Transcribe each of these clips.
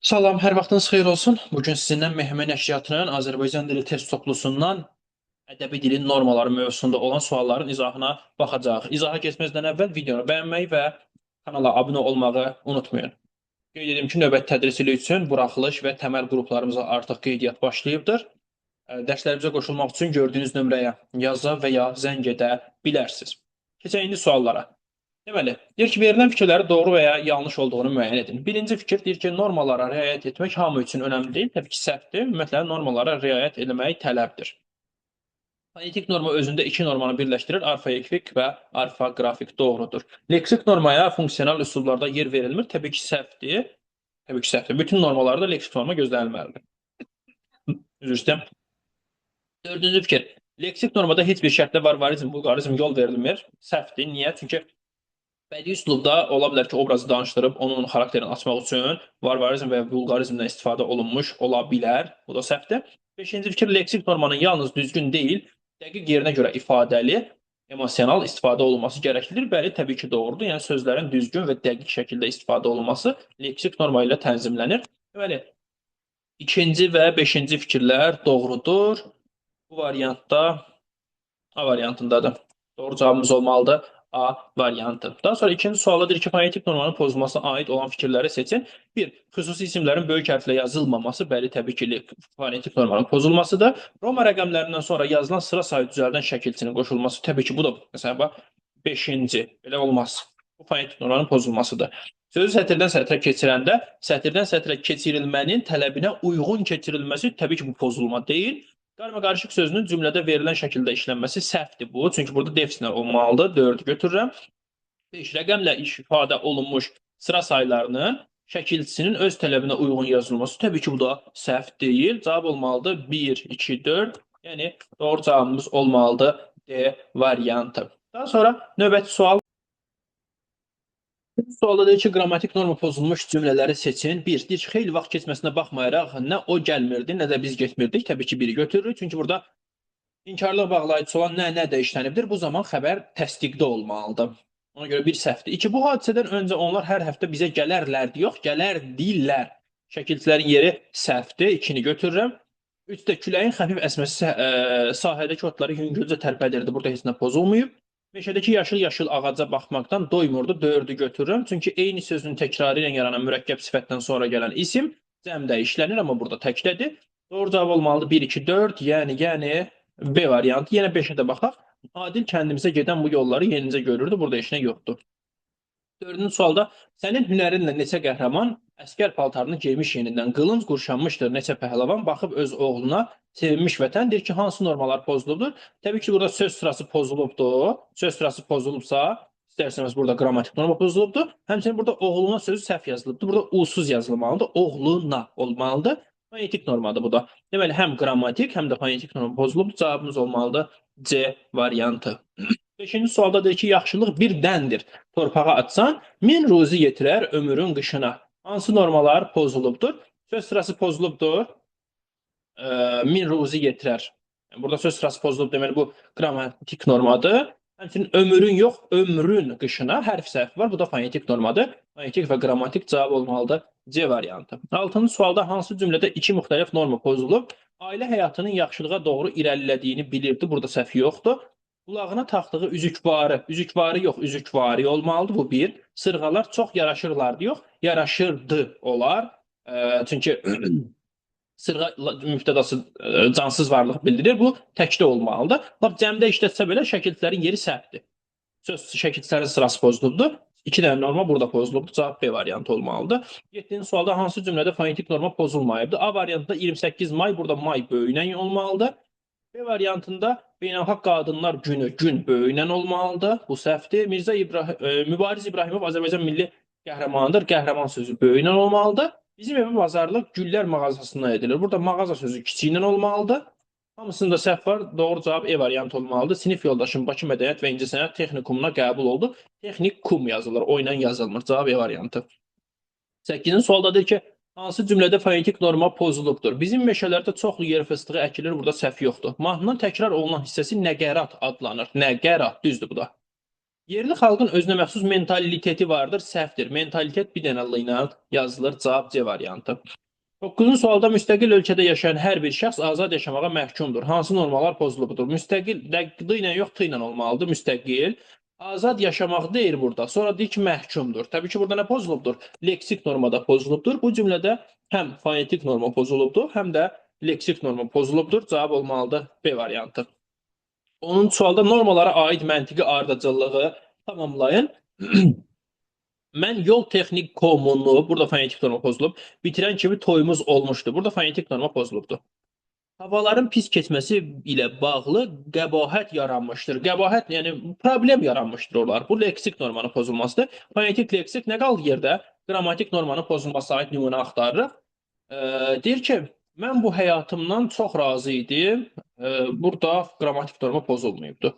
Salam, hər vaxtınız xeyir olsun. Bugün sizinlə Mehmə Nəşriyyatının Azərbaycan dili test toplusundan ədəbi dilin normaları mövzusunda olan sualların izahına baxacağıq. İzaha keçməzdən əvvəl videonu bəyənməyi və kanala abunə olmağı unutmayın. Qeyd edim ki, növbəti tədris ili üçün buraxılış və təməl qruplarımıza artıq qeydiyyat başlayıbdır. Dərslərimizə qoşulmaq üçün gördüyünüz nömrəyə yaza və ya zəng edə bilərsiniz. Keçək indi suallara. Deməli, deyir ki, verilən fikirləri doğru və ya yanlış olduğunu müəyyən edin. Birinci fikir deyir ki, normalara riayət etmək hamı üçün önəmli deyil. Təbii ki, səhvdir. Ümumiyyətlə, normalara riayət etmək tələbdir. Fonetik norma özündə iki normanı birləşdirir. Orfoeqifik və orfoqrafik doğrudur. Leksik normaya funksional üsullarda yer verilmir. Təbii ki, səhvdir. Təbii ki, səhvdir. Bütün normallarda leksik norma gözlənilməlidir. Üzr istəyirəm. Dördüncü fikir. Leksik normada heç bir şərtlə varvarizm, vulqarizm yol verilmir. Səhvdir. Niyə? Çünki bədii üslubda ola bilər ki, obrazı danışdırıb onun xarakterini açmaq üçün varvarizm və vulqarizmdən istifadə olunmuş ola bilər. Bu da səhvdir. Beşinci fikir, leksik normanın yalnız düzgün deyil, dəqiq yerinə görə ifadəli, emosional istifadə olunması gərəklidir. Bəli, təbii ki, doğrudur. Yəni sözlərin düzgün və dəqiq şəkildə istifadə olunması leksik norma ilə tənzimlənir. Deməli, ikinci və beşinci fikirlər doğrudur. Bu variantda A variantındadır. Doğru cavabımız olmalıdır. A variantı. Daha sonra ikinci sualda deyir ki, fonetik normanın pozulmasına aid olan fikirləri seçin. Bir, xüsusi isimlərin böyük hərflə yazılmaması, bəli, təbii ki, fonetik normanın pozulmasıdır. Roma rəqəmlərindən sonra yazılan sıra sayı düzəldən şəkilçinin qoşulması, təbii ki, bu da, məsələn, beşinci, belə olmaz. Bu fonetik normanın pozulmasıdır. Sözü sətirdən sətrə keçirəndə, sətirdən sətrə keçirilmənin tələbinə uyğun keçirilməsi, təbii ki, bu pozulma deyil. Qarma-qarışıq sözünün cümlədə verilən şəkildə işlənməsi səhvdir bu. Çünki burada defisinə olmalıdır. 4-ü götürürəm. 5 rəqəmlə ifadə olunmuş sıra saylarının şəkilçisinin öz tələbinə uyğun yazılması. Təbii ki, bu da səhv deyil. Cavab olmalıdır 1, 2, 4. Yəni doğru cavabımız olmalıdır D variantı. Daha sonra növbəti sual. Bu sualda deyir ki, qrammatik norma pozulmuş cümlələri seçin. Bir, deyir ki, xeyli vaxt keçməsinə baxmayaraq nə o gəlmirdi, nə də biz getmirdik. Təbii ki, biri götürürük. Çünki burada inkarla bağlayıcısı olan nə də işlənibdir. Bu zaman xəbər təsdiqdə olmalıdır. Ona görə bir səhvdir. İki, bu hadisədən öncə onlar hər həftə bizə gələrlərdi, yox, gələrdilər. Şəkilçilərin yeri səhvdir. İkini götürürəm. Üçdə küləyin xəfif əsməsi sahədəki otları yüngülcə tərpədirdi. Burada heç nə pozulmayıb. Meşədəki yaşıl-yaşıl ağaca baxmaqdan doymurdu. 4-ü götürürəm. Çünki eyni sözün təkrarı ilə yaranan mürəkkəb sifətdən sonra gələn isim cəmdə işlənir, amma burada təkdədir. Doğru cavab olmalıdır 1, 2, 4. Yəni B variantı. Yenə 5-ə də baxaq. Adil kəndimizə gedən bu yolları yenicə görürdü. Burada heç nə yoxdur. 4-cü sualda sənin hünərinlə neçə qəhrəman əskər paltarını geymiş yenidən qılınc qurşanmışdır neçə pəhləvan baxıb öz oğluna sevinmiş vətən deyir ki, hansı normalar pozulubdur? Təbii ki, burada söz sırası pozulubdur. Söz sırası pozulubsa, istərseniz burada qrammatik norma pozulubdur. Həmçinin burada oğluna sözü səhv yazılıbdır. Burada u-suz yazılmalıdır. Oğluna olmalıdır. Fonetik normadır bu da. Deməli, həm qrammatik, həm də fonetik norma pozulubdur. Cavabımız olmalıdır C variantı. 5-ci sualda deyir ki, yaxşılıq bir dəndir. Torpağa atsan, 1000 ruzi yetirər ömrün qışına. Hansı normalar pozulubdur? Söz sırası pozulubdur. 1000 ruzi yetirər. Burada söz sırası pozulub, deməli bu qrammatik normadır. Həmçinin ömrün yox, ömrün qışına hərf səhv var. Bu da fonetik normadır. Fonetik və qrammatik cavab olmalıdır C variantı. 6-cı sualda hansı cümlədə iki müxtəlif norma pozulub? Ailə həyatının yaxşılığa doğru irəlilədiyini bilirdi. Burada səhv yoxdur. Qulağına taxdığı üzükvarı yox, üzükvari olmalıdır. Bu bir. Sırğalar çox yaraşırlardı, yox, yaraşırdı olar. Çünki sırğa mübtədası cansız varlıq bildirir. Bu təkdə olmalıdır. Lap cəmdə işlətsə belə şəkilçilərin yeri səhvdir. Söz şəkilçilərin sırası pozulubdur. 2 dənə norma burada pozulubdur. Cavab B variantı olmalıdır. 7-ci sualda hansı cümlədə fonetik norma pozulmayıbdır? A variantında 28 may, burada may böyüyən olmalıdır. B variantında Beynəlxalq Qadınlar Günü gün böyüyən olmalıdır. Bu səhvdir. Mübariz İbrahimov Azərbaycan milli qəhrəmanıdır. Qəhrəman sözü böyüyən olmalıdır. Bizim evim bazarlıq güllər mağazasından edilir. Burada mağaza sözü kiçiklə olmalıdır. Hamısında səhv var. Doğru cavab E variantı olmalıdır. Sinif yoldaşım Bakı Mədəniyyət və İncəsənət Texnikumuna qəbul oldu. Texnikum yazılır, o ilə yazılmır. Cavab E variantı. 8-ci sualda deyir ki, hansı cümlədə fonetik norma pozulubdur? Bizim meşələrdə çoxlu yer fıstığı əkilir, burada səhv yoxdur. Mahnının təkrar olunan hissəsi nəqərat adlanır. Nəqərat, düzdür bu da. Yerli xalqın özünə məxsus mentaliteti vardır, səhvdir. Mentalitet bir dənə l ilə yazılır, cavab C variantı. 9-cu sualda müstəqil ölkədə yaşayan hər bir şəxs azad yaşamağa məhkumdur. Hansı normalar pozulubdur? Müstəqil d ilə yox, t ilə olmalıdır. Müstəqil. Azad yaşamaq deyir burada. Sonra deyir ki, məhkumdur. Təbii ki, burada nə pozulubdur? Leksik normada pozulubdur. Bu cümlədə həm fonetik norma pozulubdur, həm də leksik norma pozulubdur. Cavab olmalıdır B variantı. 10-cu sualda normalara aid məntiqi ardıcıllığı tamamlayın. Mən yol texnik komunu, burada fonetik norma pozulub, bitirən kimi toyumuz olmuşdu. Burada fonetik norma pozulubdur. Havaların pis keçməsi ilə bağlı qəbahət yaranmışdır. Qəbahət, yəni problem yaranmışdır oralar. Bu leksik normanın pozulmasıdır. Fonetik leksik nə qaldı yerdə? Qrammatik normanın pozulmasına aid nümunə axtarırıq. Deyir ki, mən bu həyatımdan çox razı idim. Burada qrammatik norma pozulmayıbdır.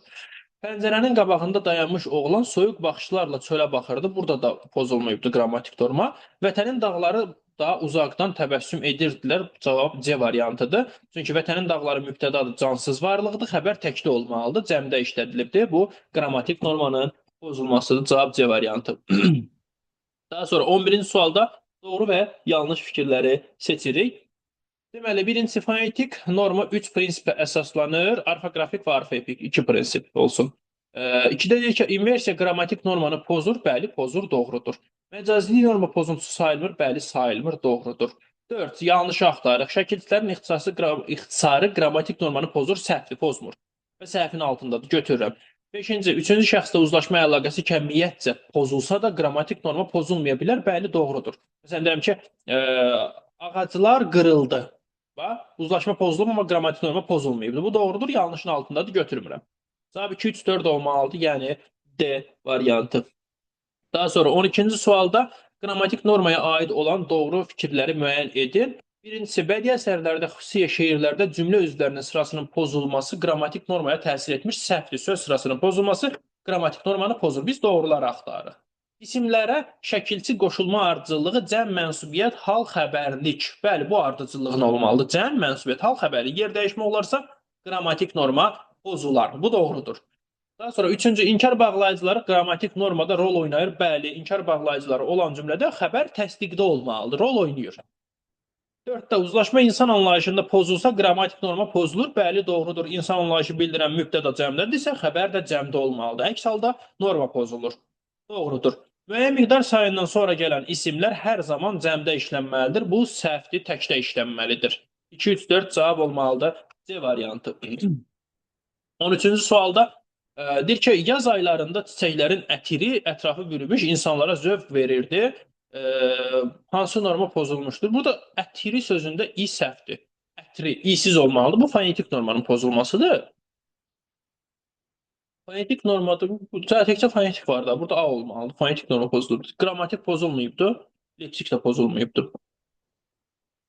Pəncərənin qabağında dayanmış oğlan soyuq baxışlarla çölə baxırdı. Burada da pozulmayıbdır qrammatik norma. Vətənin dağları daha uzaqdan təbəssüm edirdilər. Cavab C variantıdır. Çünki vətənin dağları mübtədadır, cansız varlıqdır. Xəbər təkdə olmalıdır, cəmdə işlədilibdir. Bu qrammatik normanın pozulmasıdır. Cavab C variantı. Daha sonra 11-ci sualda doğru və yanlış fikirləri seçirik. Deməli, birincisi fonetik norma 3 prinsipə əsaslanır. Orfoqrafik və orfoepik 2 prinsip olsun. 2-də deyir ki, inversiya qrammatik normanı pozur. Bəli, pozur, doğrudur. Məcazi norma pozuntusu sayılmır. Bəli, sayılmır, doğrudur. 4. Yanlışı axtarırıq. Şəkilçilərin ixtisarı qrammatik normanı pozur, səhvi pozmur. Və səhvin altındadır. Götürürəm. 5-ci, 3-cü şəxsdə uzlaşma əlaqəsi kəmiyyətcə pozulsa da qrammatik norma pozulmaya bilər. Bəli, doğrudur. Məsələn, deyirəm ki, ağaclar qırıldı. Uzlaşma pozulub, amma qrammatik norma pozulmayıb. Bu doğrudur, yanlışın altındadır, götürmürəm. Cavab 2, 3, 4 olmalıdır, yəni D variantı. Daha sonra 12-ci sualda qrammatik normaya aid olan doğru fikirləri müəyyən edin. Birincisi, bədii əsərlərdə, xüsusilə şeirlərdə cümlə özlərinin sırasının pozulması qrammatik normaya təsir etmiş, səhvdir. Söz sırasının pozulması qrammatik normanı pozur. Biz doğruları axtarırıq. İsimlərə şəkilçi qoşulma ardıcıllığı cəm, mənsubiyyət, hal, xəbərlik. Bəli, bu ardıcıllığın olmalıdır. Cəm, mənsubiyyət, hal, xəbərlik. Yer dəyişmə olarsa qrammatik norma pozular. Bu doğrudur. Daha sonra 3-cü, inkar bağlayıcıları qrammatik normada rol oynayır. Bəli, inkar bağlayıcıları olan cümlədə xəbər təsdiqdə olmalıdır. Rol oynayır. 4-də uzlaşma insan anlayışında pozulsa qrammatik norma pozulur. Bəli, doğrudur. İnsan anlayışı bildirən mübtəda cəmdədirsə, xəbər də cəmdə olmalıdır. Əks halda norma pozulur. Doğrudur. Müəyyən miqdar sayından sonra gələn isimlər hər zaman cəmdə işlənməlidir. Bu səhvdir, təkdə işlənməlidir. 2, 3, 4 cavab olmalıdır. C variantı. 13-cü sualda deyir ki, yaz aylarında çiçəklərin ətiri ətrafı bürümüş, insanlara zövq verirdi. Hansı norma pozulmuşdur? Burada ətiri sözündə i səhvdir. Ətri, isiz olmalıdır. Bu fonetik normanın pozulmasıdır. Fonetik normada təkcə fonetik var da. Burada A olmalıdır. Fonetik norma pozulur. Qrammatik pozulmayıbdır. Leksik də pozulmayıbdır.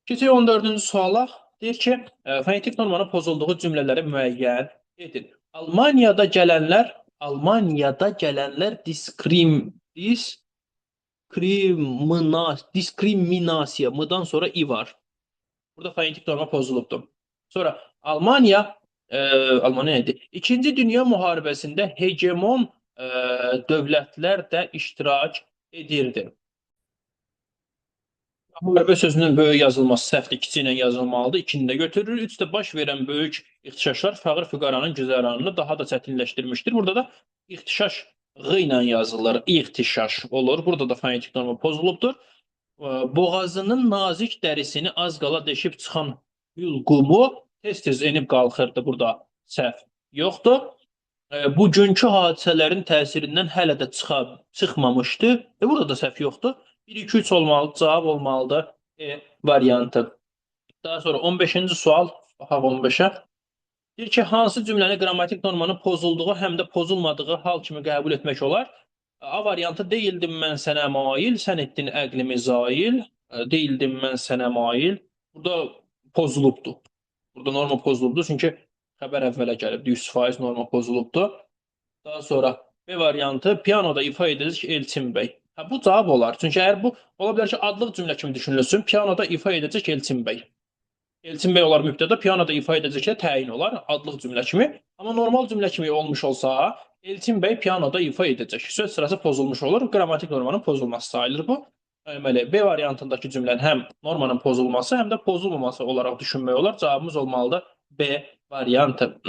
Keçək 14-cü suala. Deyir ki, fonetik normanın pozulduğu cümlələri müəyyən edin. Almaniyada gələnlər diskriminasiya, mıdan sonra i var. Burada fonetik norma pozulubdur. Sonra Almaniya idi. İkinci Dünya müharibəsində hegemon dövlətlər də iştirak edirdi. Müharibə sözünün böyük yazılması səhvdir, kiçik ilə yazılmalıdır. 2-ni də götürür. 3-də baş verən böyük ixtişaşlar fəqir füqaranın güzəranını daha da çətinləşdirmişdir. Burada da ixtişaş ğ ilə yazılır. İxtişaş olur. Burada da fonetik norma pozulubdur. Boğazının nazik dərisini az qala deşib çıxan hülqumu tez-tez enib qalxırdı. Burada səhv yoxdur. Bugünkü hadisələrin təsirindən hələ də çıxmamışdı. Burada da səhv yoxdur. 1, 2, 3 olmalıdır. Cavab olmalıdır. E variantı. Daha sonra 15-ci sual. Baxaq 15-ə. Deyir ki, hansı cümləni qrammatik normanın pozulduğu həm də pozulmadığı hal kimi qəbul etmək olar? A variantı, deyildim mən sənə mail, sən etdin əqlimi zail. Deyildim mən sənə mail. Burada pozulubdur. Burada norma pozulubdur, çünki xəbər əvvələ gəlibdir. 100% norma pozulubdur. Daha sonra B variantı, pianoda ifa edəcək Elçin bəy. Bu cavab olar. Çünki əgər bu, ola bilər ki, adlıq cümlə kimi düşünülsün. Pianoda ifa edəcək Elçin bəy. Elçin bəy olar mübtəda, pianoda ifa edəcək də təyin olar, adlıq cümlə kimi. Amma normal cümlə kimi olmuş olsa, Elçin bəy pianoda ifa edəcək. Söz sırası pozulmuş olur. Qrammatik normanın pozulması sayılır bu. Deməli, B variantındakı cümlənin həm normanın pozulması, həm də pozulmaması olaraq düşünmək olar. Cavabımız olmalıdır B variantı.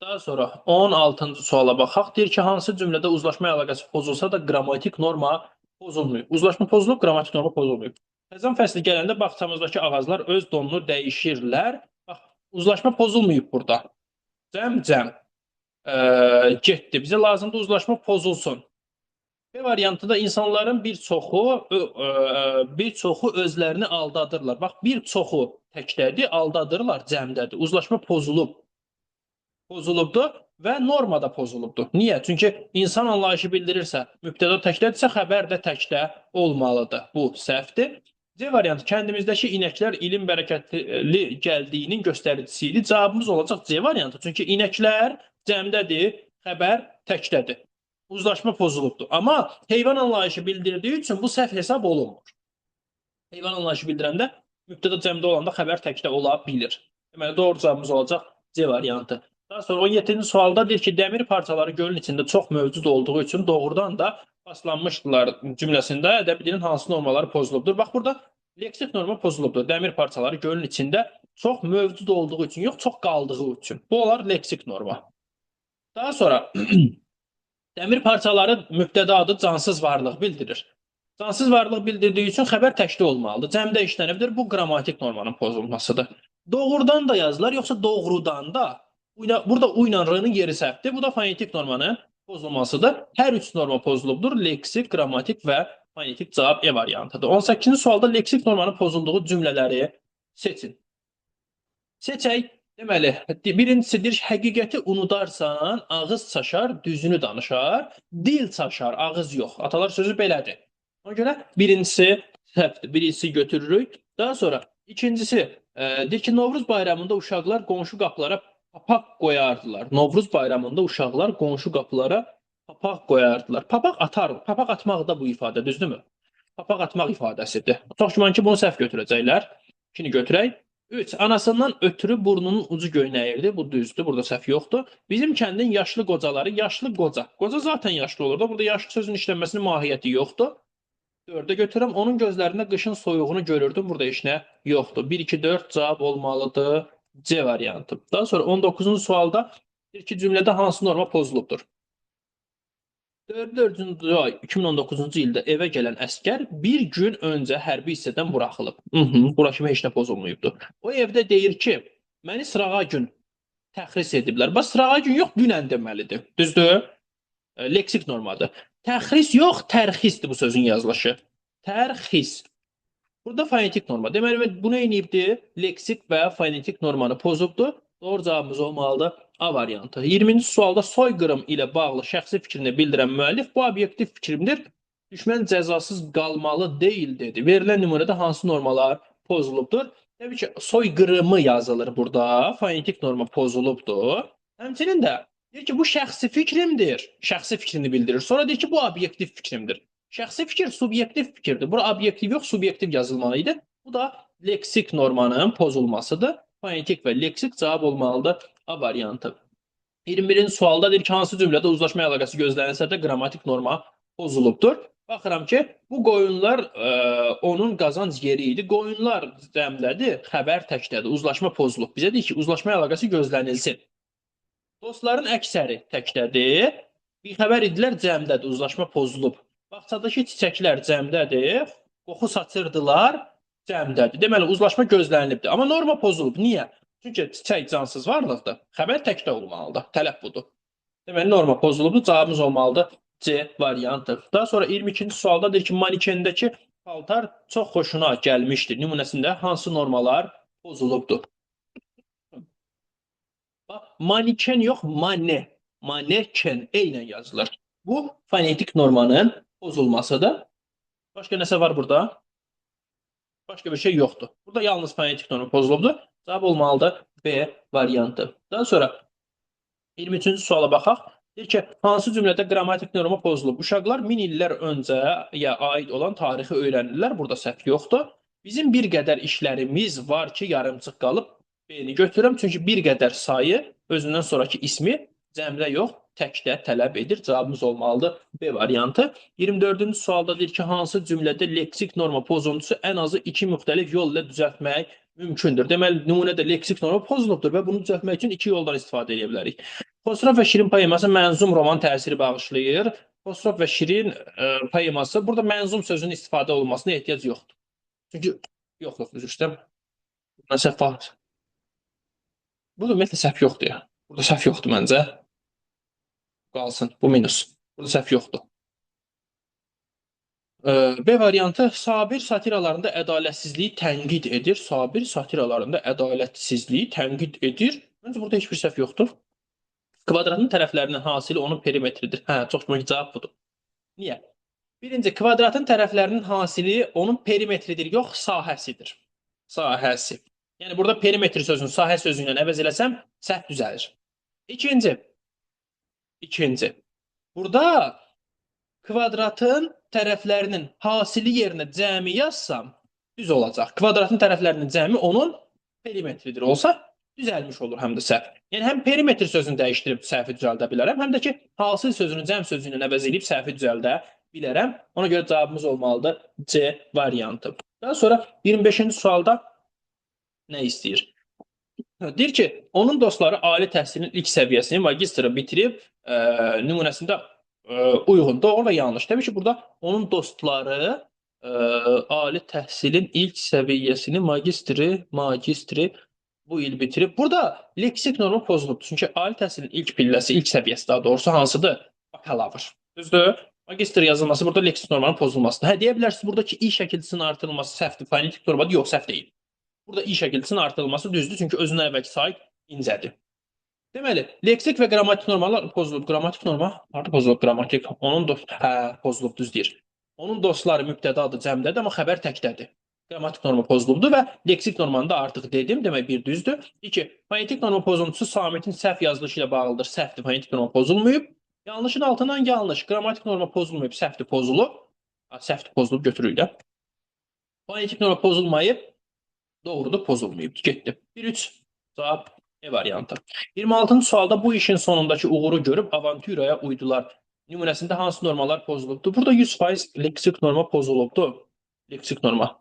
Daha sonra 16-cı suala baxaq. Deyir ki, hansı cümlədə uzlaşma əlaqəsi pozulsa da qrammatik norma pozulmayıb. Uzlaşma pozulub, qrammatik norma pozulmayıb. Xəzan fəsli gələndə bağçamızdakı ağaclar öz donunu dəyişirlər. Bax, uzlaşma pozulmayıb burada. Cəm getdi. Bizə lazımdır uzlaşma pozulsun. B variantında insanların bir çoxu özlərini aldadırlar. Bax, bir çoxu təkdədir, aldadırlar, cəmdədir. Uzlaşma pozulubdur və norma da pozulubdur. Niyə? Çünki insan anlayışı bildirirsə, mübtəda təkdədirsə, xəbər də təkdə olmalıdır. Bu səhvdir. C variantı, kəndimizdəki inəklər ilin bərəkətli gəldiyinin göstəricisi idi. Cavabımız olacaq C variantı. Çünki inəklər cəmdədir, xəbər təkdədir. Uzlaşma pozulubdur. Amma heyvan anlayışı bildirdiyi üçün bu səhv hesab olunmur. Heyvan anlayışı bildirəndə mübtəda cəmdə olanda xəbər təkdə ola bilir. Deməli, doğru cavabımız olacaq C variantı. Daha sonra 17-ci sualda deyir ki, dəmir parçaları gölün içində çox mövcud olduğu üçün doğrudan da paslanmışdılar cümləsində ədəbi dilin hansı normaları pozulubdur? Bax, burada leksik norma pozulubdur. Dəmir parçaları gölün içində çox mövcud olduğu üçün, yox, çox qaldığı üçün. Bu olar leksik norma. Daha sonra dəmir parçaları mübtəda adı cansız varlıq bildirir. Cansız varlıq bildirdiyi üçün xəbər təkli olmalıdır. Cəmdə işlənibdir. Bu qrammatik normanın pozulmasıdır. Doğrudan da yazılar, yoxsa doğrudan da? Burada U ilə R-nın yeri səhvdir. Bu da fonetik normanın pozulmasıdır. Hər üç norma pozulubdur. Leksik, qrammatik və fonetik cavab E variantıdır. 18-ci sualda leksik normanın pozulduğu cümlələri seçin. Seçək. Deməli, birincisi deyir ki, həqiqəti unudarsan, ağız çaşar, düzünü danışar, dil çaşar, ağız yox. Atalar sözü belədir. Ona görə birincisi səhvdir, birincisi götürürük. Daha sonra ikincisi deyir ki, Novruz bayramında uşaqlar qonşu qapılara papaq qoyardılar. Novruz bayramında uşaqlar qonşu qapılara papaq qoyardılar. Papaq atar, papaq atmaq da bu ifadə, düzdürmü? Papaq atmaq ifadəsidir. Çox güman ki, bunu səhv götürəcəklər. İkini götürək. 3. Anasından ötürü burnunun ucu göynəyirdi. Bu düzdür, burada səhv yoxdur. Bizim kəndin yaşlı qocaları, yaşlı qoca. Qoca zaten yaşlı olur da, burada yaşlı sözün işlənməsinin mahiyyəti yoxdur. 4-ə götürürəm. Onun gözlərində qışın soyuğunu görürdüm. Burada heç nə yoxdur. 1, 2, 4 cavab olmalıdır. C variantı. Daha sonra 19-cu sualda bir-iki cümlədə hansı norma pozulubdur? 4-cü ay 2019-cu ildə evə gələn əskər bir gün öncə hərbi hissədən buraxılıb. Bura kimi heç nə pozulmayıbdır. O evdə deyir ki, məni sırağa gün təxris ediblər. Bax, sırağa gün yox, dünən deməlidir. Düzdür? Leksik normadır. Təxris yox, tərxisdir bu sözün yazılışı. Tərxis. Burada fonetik norma. Deməli, bu nə edibdir? Leksik və fonetik normanı pozubdur. Doğru cavabımız olmalıdır A variantı. 20-ci sualda soyqırım ilə bağlı şəxsi fikrini bildirən müəllif bu obyektiv fikrimdir. Düşmən cəzasız qalmalı deyil dedi. Verilən nümunədə hansı normalar pozulubdur? Təbii ki, soyqırımı yazılır burada. Fonetik norma pozulubdur. Həmçinin də deyir ki, bu şəxsi fikrimdir. Şəxsi fikrini bildirir. Sonra deyir ki, bu obyektiv fikrimdir. Şəxsi fikir subyektiv fikirdir. Bura obyektiv yox, subyektiv yazılmalıydı. Bu da leksik normanın pozulmasıdır. Fonetik və leksik cavab olmalıdır A variantı. 21-ci sualda deyir ki, hansı cümlədə uzlaşma əlaqəsi gözlənilsə də qrammatik norma pozulubdur. Baxıram ki, bu qoyunlar onun qazanc yeri idi. Qoyunlar cəmdədir, xəbər təkdədir. Uzlaşma pozulub. Bizə deyir ki, uzlaşma əlaqəsi gözlənilsin. Dostların əksəri təkdədir. Bir xəbər idilər, cəmdədir. Uzlaşma pozulub. Bağçadakı çiçəklər cəmdədir. Qoxu saçırdılar, cəmdədir. Deməli, uzlaşma gözlənilibdir. Amma norma pozulub. Niyə? Çünki çiçək cansız varlıqdır. Xəbər təkdə olmalıdır. Tələb budur. Deməli, norma pozulubdur. Cavabımız olmalıdır C variantı. Daha sonra 22-ci sualda deyir ki, manikendəki paltar çox xoşuna gəlmişdir. Nümunəsində hansı normalar pozulubdur? Maniken yox, mane. Maneken E ilə yazılır. Bu fonetik normanın pozulmasıdır. Başqa nəsə var burada? Başqa bir şey yoxdur. Burada yalnız fonetik norma pozulubdur. Cavab olmalıdır B variantı. Daha sonra 23-cü suala baxaq. Deyir ki, hansı cümlədə qrammatik norma pozulub? Uşaqlar 1000 illər öncəyə aid olan tarixi öyrənirlər. Burada səhv yoxdur. Bizim bir qədər işlərimiz var ki, yarımçıq qalıb. B-ni götürürəm. Çünki bir qədər sayı özündən sonraki ismi cəmdə yox, təkdə tələb edir. Cavabımız olmalıdır B variantı. 24-cü sualda deyir ki, hansı cümlədə leksik norma pozuntusu ən azı iki müxtəlif yol ilə düzəltmək mümkündür. Deməli, nümunədə leksik norma pozulubdur və bunu düzəltmək üçün iki yoldan istifadə edə bilərik. Xosrov və Şirin poeması mənzum roman təsiri bağışlayır. Xosrov və Şirin poeması burada mənzum sözünün istifadə olunmasına ehtiyac yoxdur. Çünki yoxdur, üzr istəyirəm. Burada səhv var. Burada ümumiyyətlə səhv yoxdur ya. Burada səhv yoxdur məncə. Qalsın. Bu minus. Burada səhv yoxdur. B variantı Sabir satiralarında ədalətsizliyi tənqid edir. Sabir satiralarında ədalətsizliyi tənqid edir. Məncə burada heç bir səhv yoxdur. Kvadratın tərəflərinin hasili onun perimetridir. Hə, çox mühüm cavab budur. Niyə? Birinci, kvadratın tərəflərinin hasili onun perimetridir, yox sahəsidir. Sahəsi. Yəni burada perimetr sözünü sahə sözü ilə əvəz eləsəm, səhv düzəlir. İkinci. Burada kvadratın tərəflərinin hasili yerinə cəmi yazsam, düz olacaq. Kvadratın tərəflərinin cəmi onun perimetridir olsa, düzəlmiş olur həm də səhv. Yəni həm perimetr sözünü dəyişdirib səhvi düzəldə bilərəm, həm də ki, hasil sözünü cəm sözü ilə əvəz edib səhvi düzəldə bilərəm. Ona görə cavabımız olmalıdır C variantı. Daha sonra 25-ci sualda nə istəyir? Deyir ki, onun dostları ali təhsilin ilk səviyyəsini magistri bitirib nümunəsində uyğun. Doğru və yanlış. Təbii ki, burada onun dostları ali təhsilin ilk səviyyəsini magistri bu il bitirib. Burada leksik norma pozulubdur. Çünki ali təhsilin ilk pilləsi, ilk səviyyəsi daha doğrusu hansıdır? Bakalavr. Düzdür? Magistr yazılması burada leksik normanın pozulmasıdır. Hə, deyə bilərsiniz, buradakı i şəkilçisinin artırılması səhvdir, fonetik normadır. Yox, səhv deyil. Burada i şəkilçisinin artırılması düzdür, çünki özündən əvvəlki say incədir. Deməli, leksik və qrammatik normalar pozulub. Qrammatik norma, harda pozulub qrammatik? Onun pozulub, düz deyir. Onun dostları mübtədadır, cəmdədir, amma xəbər təkdədir. Qrammatik norma pozulubdur və leksik normanı da artıq dedim, demək bir düzdür. 2. Fonetik norma pozuntusu Samitin səhv yazılışı ilə bağlıdır. Səhvdir, fonetik norma pozulmayıb. Yanlışın altından yanlış. Qrammatik norma pozulmayıb, səhvdir, pozulub. Səhvdir, pozulub, götürürlər. Fonetik norma pozulmayıb, doğrudur, pozulmayıb. Getdi. 1-3. Cavab E variantı. 26-cı sualda bu işin sonundakı uğuru görüb avanturaya uydular. Nümunəsində hansı normalar pozulubdur? Burada 100% leksik norma pozulubdur. Leksik norma.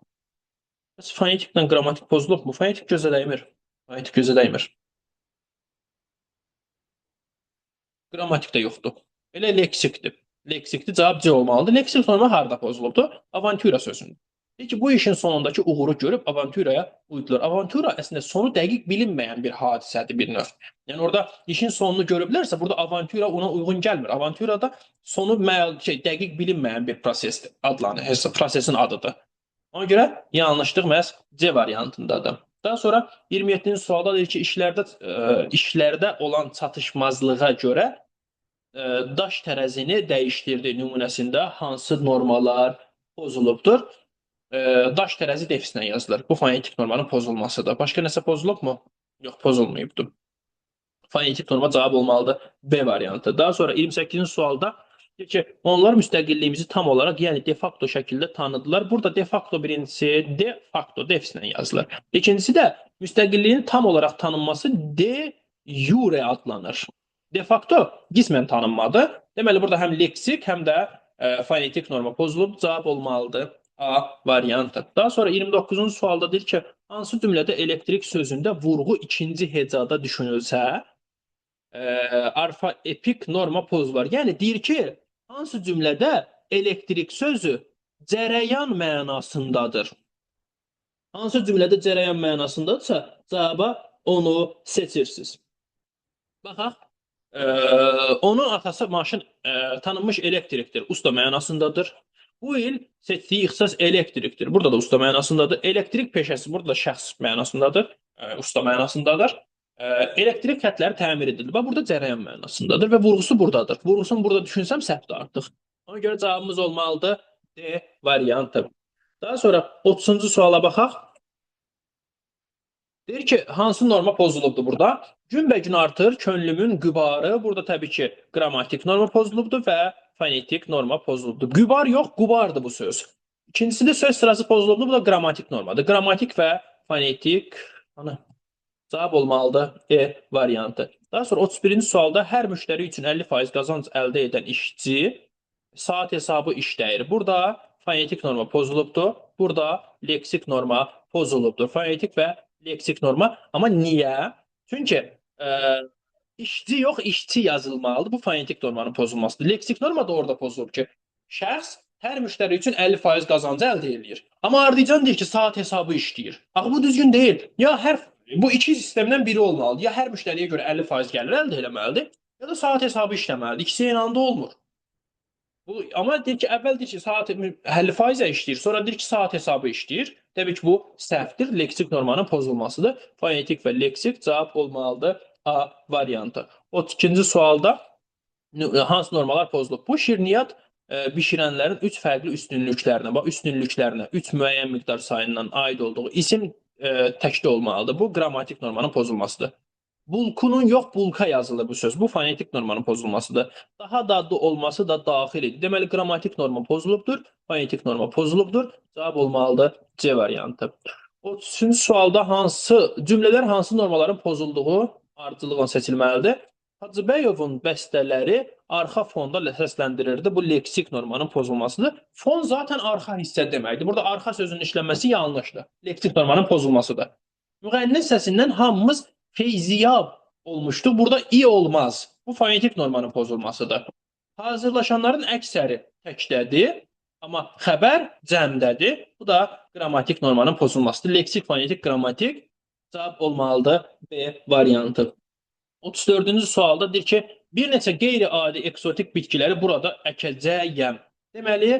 Fonetiklə qrammatik pozulub mu? Fonetik gözə dəymir. Fonetik gözə dəymir. Qrammatik də yoxdur. Elə leksikdir. Leksikdir, cavab C olmalıdır. Leksik norma harada pozulubdur? Avantura sözündə. Deyir ki, bu işin sonundakı uğuru görüb avanturaya uydular. Avantura əslində sonu dəqiq bilinməyən bir hadisədir, bir növ. Yəni orada işin sonunu görüblərsə, burada avantura ona uyğun gəlmir. Avanturada sonu dəqiq bilinməyən bir prosesdir, adlanır. Prosesin adıdır. Ona görə yanlışlıq məhz C variantındadır. Daha sonra 27-ci sualda deyir ki, işlərdə olan çatışmazlığa görə daş tərəzini dəyişdirdi nümunəsində hansı normalar pozulubdur? Daş tərəzi defisinə yazılır. Bu fonetik normanın pozulmasıdır. Başqa nəsə pozulub mu? Yox, pozulmayıbdır. Fonetik norma cavab olmalıdır B variantı. Daha sonra 28-ci sualda deyir ki, onlar müstəqilliyimizi tam olaraq, yəni de facto şəkildə tanıdılar. Burada de facto birincisi de facto defisinə yazılır. İkincisi də müstəqilliyin tam olaraq tanınması de jure adlanır. De facto qismən tanınmadı. Deməli, burada həm leksik, həm də fonetik norma pozulub. Cavab olmalıdır A variantı. Daha sonra 29-cu sualda deyir ki, hansı cümlədə elektrik sözündə vurğu ikinci hecada düşünülsə, arfaepik norma pozular. Yəni deyir ki, hansı cümlədə elektrik sözü cərəyan mənasındadır? Hansı cümlədə cərəyan mənasındadırsa, cavaba onu seçirsiniz. Baxaq. Onun atası maşın tanınmış elektrikdir. Usta mənasındadır. Bu il seçdiyi ixtisas elektrikdir. Burada da usta mənasındadır. Elektrik peşəsi burada da şəxs mənasındadır. Usta mənasındadır. Elektrik xətləri təmir edilir. Burada cərəyan mənasındadır və vurğusu buradadır. Vurğusunu burada düşünsəm səhvdir artıq. Ona görə cavabımız olmalıdır D variantı. Daha sonra 30-cu suala baxaq. Deyir ki, hansı norma pozulubdur burada? Günbəgün artır könlümün qübarı. Burada təbii ki, qrammatik norma pozulubdur və fonetik norma pozulubdur. Gübar yox, qubardır bu söz. İkincisi də söz sırası pozulubdur. Bu da qrammatik normadır. Qrammatik və fonetik Cavab olmalıdır E variantı. Daha sonra 31-ci sualda hər müştəri üçün 50% qazanc əldə edən işçi saat hesabı işləyir. Burada fonetik norma pozulubdur. Burada leksik norma pozulubdur. Fonetik və leksik norma. Amma niyə? Çünki e, işçi yox, işçi yazılmalıdır. Bu fonetik normanın pozulmasıdır. Leksik norma da orada pozulub ki, şəxs hər müştəri üçün 50% qazancı əldə edir. Amma ardıcan deyir ki, saat hesabı işləyir. Axı bu düzgün deyil. Ya hər bu iki sistemdən biri olmalıdır. Ya hər müştəriyə görə 50% gəlir əldə etməlidir, ya da saat hesabı işləməlidir. İkisi eyni anda olmur. Bu, amma deyir ki, əvvəl deyir ki, saat 50% işləyir, sonra deyir ki, saat hesabı işləyir. Təbii ki, bu səhvdir. Leksik normanın pozulmasıdır. Fonetik və leksik cavab olmalıdır A variantı. 32-ci sualda hansı normalar pozulub? Bu şirniyyat bişirənlərin 3 fərqli üstünlüklərinə, bax üstünlüklərinə 3 müəyyən miqdar sayından aid olduğu isim təkli olmalıdır. Bu qrammatik normanın pozulmasıdır. Bulkunun yox, bulka yazılır bu söz. Bu fonetik normanın pozulmasıdır. Daha dadlı olması da daxil edir. Deməli, qrammatik norma pozulubdur, fonetik norma pozulubdur. Cavab olmalıdır C variantı. 33-cü sualda cümlələr hansı normaların pozulduğu ardıcılıqla seçilməlidir? Hacıbəyovun bəstələri arxa fonda səsləndirirdi. Bu leksik normanın pozulmasıdır. Fon zaten arxa hissə deməkdir. Burada arxa sözünün işlənməsi yanlışdır. Leksik normanın pozulmasıdır. Müğənni səsindən hamımız feyziyab olmuşdu. Burada i olmaz. Bu fonetik normanın pozulmasıdır. Hazırlaşanların əksəri təkdədir, amma xəbər cəmdədir. Bu da qrammatik normanın pozulmasıdır. Leksik, fonetik, qrammatik cavab olmalıdır B variantı. 34-cü sualda deyir ki, bir neçə qeyri-adi eksotik bitkiləri burada əkəcəyəm. Deməli,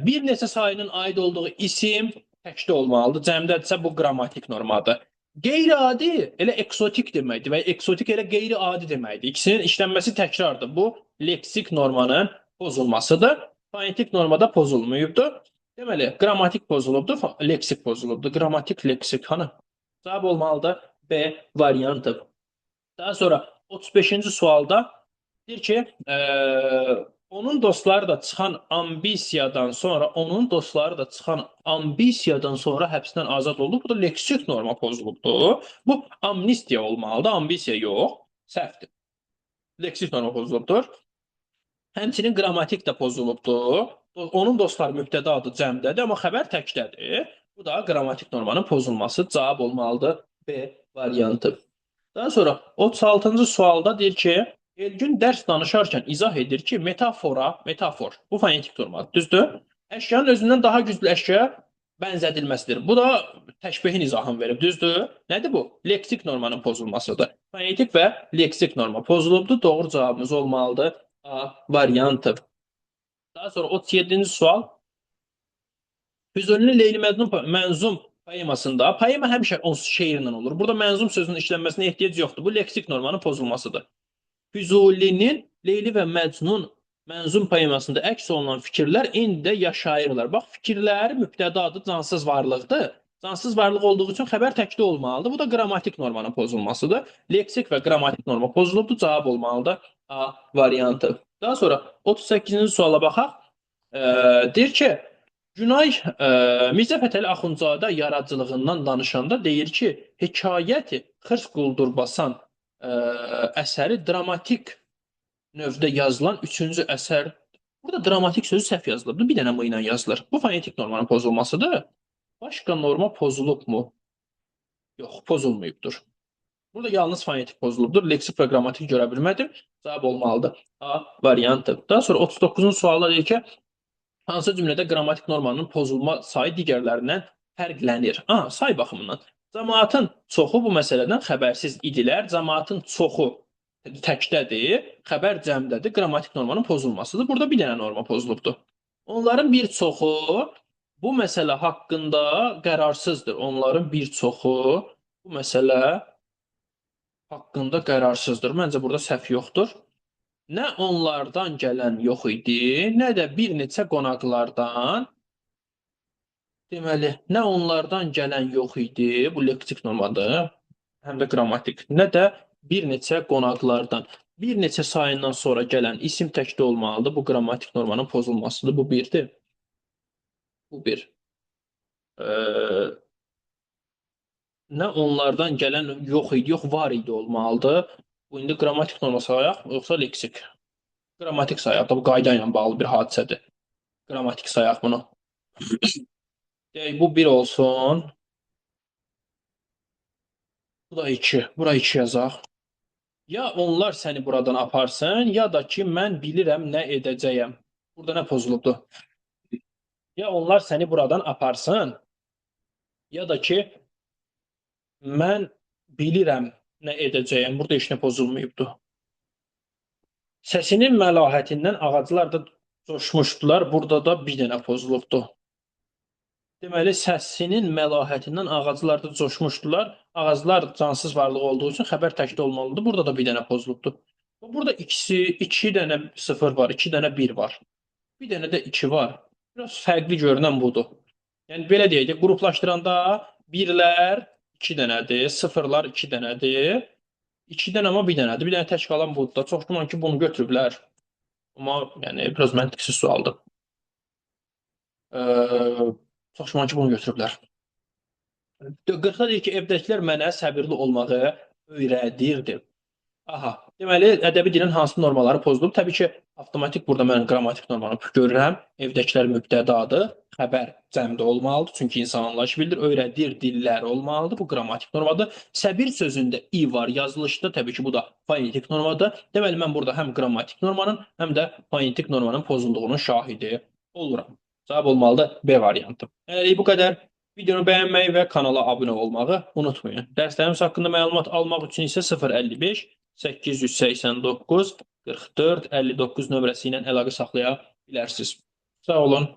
bir neçə sayının aid olduğu isim təkdə olmalıdır. Cəmdədirsə bu qrammatik normadır. Qeyri-adi elə eksotik deməkdir və eksotik elə qeyri-adi deməkdir. İkisinin işlənməsi təkrardır. Bu leksik normanın pozulmasıdır. Fonetik normada pozulmayıbdır. Deməli, qrammatik pozulubdur, leksik pozulubdur. Qrammatik, leksik hanı? Cavab olmalıdır B variantı. Daha sonra 35-ci sualda deyir ki, onun dostları da çıxan ambisiyadan sonra həbsdən azad oldu. Bu da leksik norma pozulubdur. Bu amnistiya olmalıdır, ambisiya yox, səhvdir. Leksik norma pozulubdur. Həmçinin qrammatik də pozulubdur. Onun dostları mübtəda adı cəmdədir, amma xəbər təkdədir. Bu da qrammatik normanın pozulması. Cavab olmalıdır B variantı. Daha sonra 36-cı sualda deyir ki, Elgün dərs danışarkən izah edir ki, metafor, bu fonetik normadır, düzdür? Əşyanın özündən daha güclü əşyaya bənzədilməsidir. Bu da təşbihin izahını verib, düzdür? Nədir bu? Leksik normanın pozulmasıdır. Fonetik və leksik norma pozulubdur. Doğru cavabımız olmalıdır A variantı. Daha sonra 37-ci sual. Füzulinin Leyli Mənzum poemasında, poema həmişə onsuz şeirlə olur. Burada mənzum sözünün işlənməsinə ehtiyac yoxdur. Bu leksik normanın pozulmasıdır. Füzulinin Leyli və Məcnun mənzum poemasında əks olunan fikirlər indi də yaşayırlar. Bax, fikirləri mübtədadır, cansız varlıqdır. Cansız varlıq olduğu üçün xəbər təkdə olmalıdır. Bu da qrammatik normanın pozulmasıdır. Leksik və qrammatik norma pozulubdur. Cavab olmalıdır A variantı. Daha sonra 38-ci suala baxaq. Deyir ki, Günay Mirzə Fətəli Axundzadə yaradıcılığından danışanda deyir ki, hekayəti Xırs Quldurbasan əsəri dramatik növdə yazılan üçüncü əsər. Burada dramatik sözü səhv yazılıb. Bir dənə mı ilə yazılır. Bu fonetik normanın pozulmasıdır. Başqa norma pozulubmu? Yox, pozulmayıbdır. Burada yalnız fonetik pozulubdur. Leksik və qrammatik görə bilmədim. Cavab olmalıdır A variantı. Daha sonra 39-cu sualda deyir ki, hansı cümlədə qrammatik normanın pozulma sayı digərlərindən fərqlənir? Say baxımından. Cəmaatın çoxu bu məsələdən xəbərsiz idilər. Cəmaatın çoxu təkdədir, xəbər cəmdədir. Qrammatik normanın pozulmasıdır. Burada bir dənə norma pozulubdur. Onların bir çoxu bu məsələ haqqında qərarsızdır. Onların bir çoxu bu məsələ haqqında qərarsızdır. Məncə burada səhv yoxdur. Nə onlardan gələn yox idi, nə də bir neçə qonaqlardan. Deməli, nə onlardan gələn yox idi, bu leksik normadır, həm də qrammatik, nə də bir neçə qonaqlardan. Bir neçə sayından sonra gələn isim təkdə olmalıdır. Bu qrammatik normanın pozulmasıdır. Bu birdir. Bu bir. nə onlardan gələn yox idi, yox var idi olmalıdır. Bu indi qrammatik norma sayaq, yoxsa leksik? Qrammatik sayaq da bu qayda ilə bağlı bir hadisədir. Qrammatik sayaq bunu. Deyək, bu 1 olsun. Bu da 2. Bura 2 yazaq. Ya onlar səni buradan aparsın, ya da ki mən bilirəm nə edəcəyəm. Burada nə pozulubdur? Ya onlar səni buradan aparsın, ya da ki mən bilirəm nə edəcəyəm. Burada heç nə pozulmayıbdır. Səsinin məlahətindən ağaclar da coşmuşdular. Burada da bir dənə pozulubdur. Deməli, səsinin məlahətindən ağaclar da coşmuşdular. Ağaclar cansız varlıq olduğu üçün xəbər təkdə olmalıdır. Burada da bir dənə pozulubdur. Burada ikisi, 2 dənə 0 var, 2 dənə 1 var. Bir dənə də 2 var. Biraz fərqli görünən budur. Yəni belə deyək də, qruplaşdıranda 1-lər 2 dənədir, 0-lar 2 dənədir. 2-dən amma bir dənədir. Bir dənə tək qalan budur da. Çox güman ki, bunu götürüblər. Amma yəni biraz məntiqsiz sualdır. Çox güman ki, bunu götürüblər. 40-da deyir ki, evdəkilər mənə səbirli olmağı öyrədirdi. Aha, deməli, ədəbi dilin hansı normaları pozulub? Təbii ki, avtomatik burada mən qrammatik normanı görürəm. Evdəkilər mübtədadır. Xəbər cəmdə olmalıdır. Çünki insan anlayışı bildir. Öyrədir dillər olmalıdır. Bu qrammatik normadır. Səbir sözündə i var yazılışda. Təbii ki, bu da fonetik normadır. Deməli, mən burada həm qrammatik normanın, həm də fonetik normanın pozulduğunun şahidi oluram. Cavab olmalıdır B variantı. Hələlik bu qədər. Videonu bəyənməyi və kanala abunə olmağı unutmayın. Dərslərimiz haqqında məlumat almaq üçün isə 055 889 44 59 nömrəsi ilə əlaqə saxlaya bilərsiniz. Sağ olun.